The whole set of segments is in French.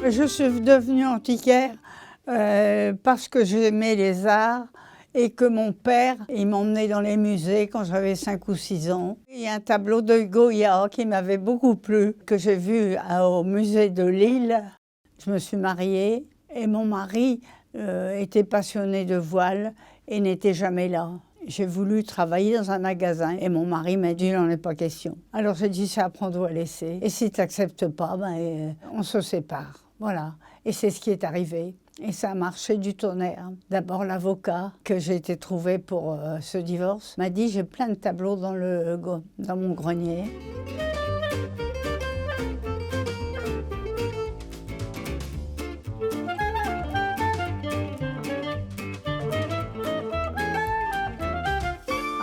Je suis devenue antiquaire parce que j'aimais les arts et que mon père, il m'emmenait dans les musées quand j'avais 5 ou 6 ans. Il y a un tableau de Goya qui m'avait beaucoup plu, que j'ai vu au musée de Lille. Je me suis mariée et mon mari était passionné de voile et n'était jamais là. J'ai voulu travailler dans un magasin et mon mari m'a dit « il n'en est pas question ». Alors j'ai dit « c'est à prendre ou à laisser ». Et si tu n'acceptes pas, on se sépare. Voilà. Et c'est ce qui est arrivé. Et ça a marché du tonnerre. D'abord, l'avocat que j'ai été trouvé pour ce divorce m'a dit « j'ai plein de tableaux dans mon grenier ».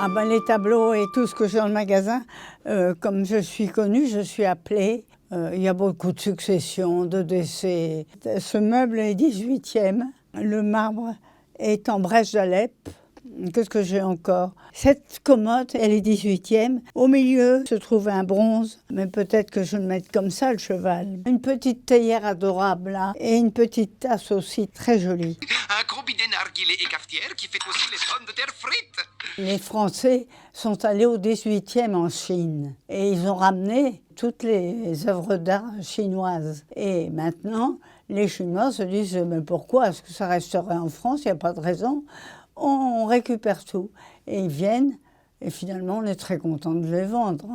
Ah ben, les tableaux et tout ce que j'ai dans le magasin, comme je suis connue, je suis appelée. Il y a beaucoup de successions, de décès. Ce meuble est 18e. Le marbre est en brèche d'Alep. Qu'est-ce que j'ai encore? Cette commode, elle est 18e. Au milieu se trouve un bronze, mais peut-être que je vais le mettre comme ça, le cheval. Une petite théière adorable, là, et une petite tasse aussi très jolie. Un gros bidet narguilé et cafetière qui fait aussi les pommes de terre frites. Les Français sont allés au 18e en Chine et ils ont ramené toutes les œuvres d'art chinoises. Et maintenant, les Chinois se disent « mais pourquoi est-ce que ça resterait en France? Il n'y a pas de raison. » On récupère tout. Et ils viennent et finalement, on est très content de les vendre.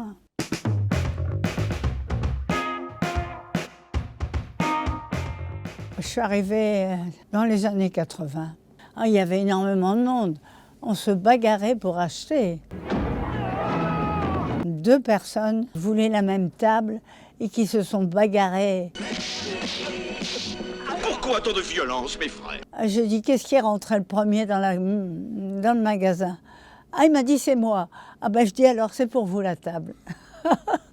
Je suis arrivée dans les années 80. Il y avait énormément de monde. On se bagarrait pour acheter. 2 personnes voulaient la même table et qui se sont bagarrées. Pourquoi tant de violence, mes frères? J'ai dit, qu'est-ce qui est rentré le premier dans le magasin? Ah, il m'a dit, c'est moi. Ah ben, je dis, alors, c'est pour vous la table.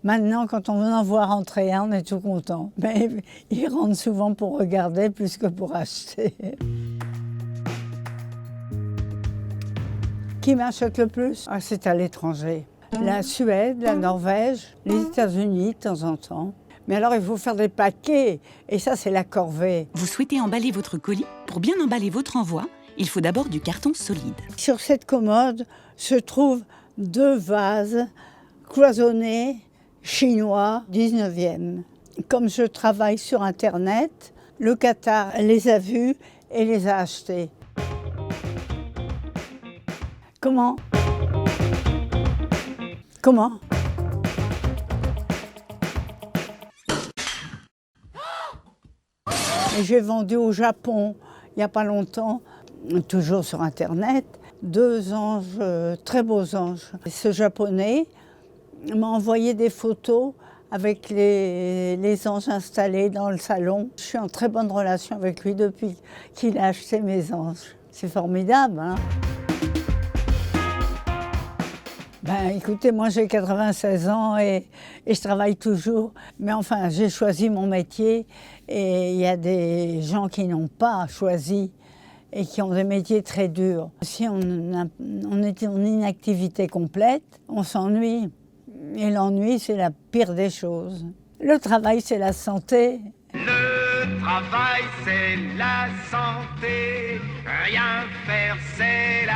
Maintenant, quand on en voit rentrer un, on est tout content. Mais ils rentrent souvent pour regarder plus que pour acheter. Qui m'achète le plus? Ah, c'est à l'étranger. La Suède, la Norvège, les États-Unis de temps en temps. Mais alors, il faut faire des paquets, et ça, c'est la corvée. Vous souhaitez emballer votre colis? Pour bien emballer votre envoi, il faut d'abord du carton solide. Sur cette commode se trouvent 2 vases cloisonnés chinois 19e. Comme je travaille sur Internet, le Qatar les a vus et les a achetés. Comment? Comment? Et j'ai vendu au Japon, il n'y a pas longtemps, toujours sur Internet, 2 anges, très beaux anges. Ce Japonais m'a envoyé des photos avec les anges installés dans le salon. Je suis en très bonne relation avec lui depuis qu'il a acheté mes anges. C'est formidable, hein? Écoutez, moi j'ai 96 ans et je travaille toujours. Mais enfin, j'ai choisi mon métier et il y a des gens qui n'ont pas choisi et qui ont des métiers très durs. Si on est en inactivité complète, on s'ennuie. Et l'ennui, c'est la pire des choses. Le travail, c'est la santé. Le travail, c'est la santé. Rien faire, c'est la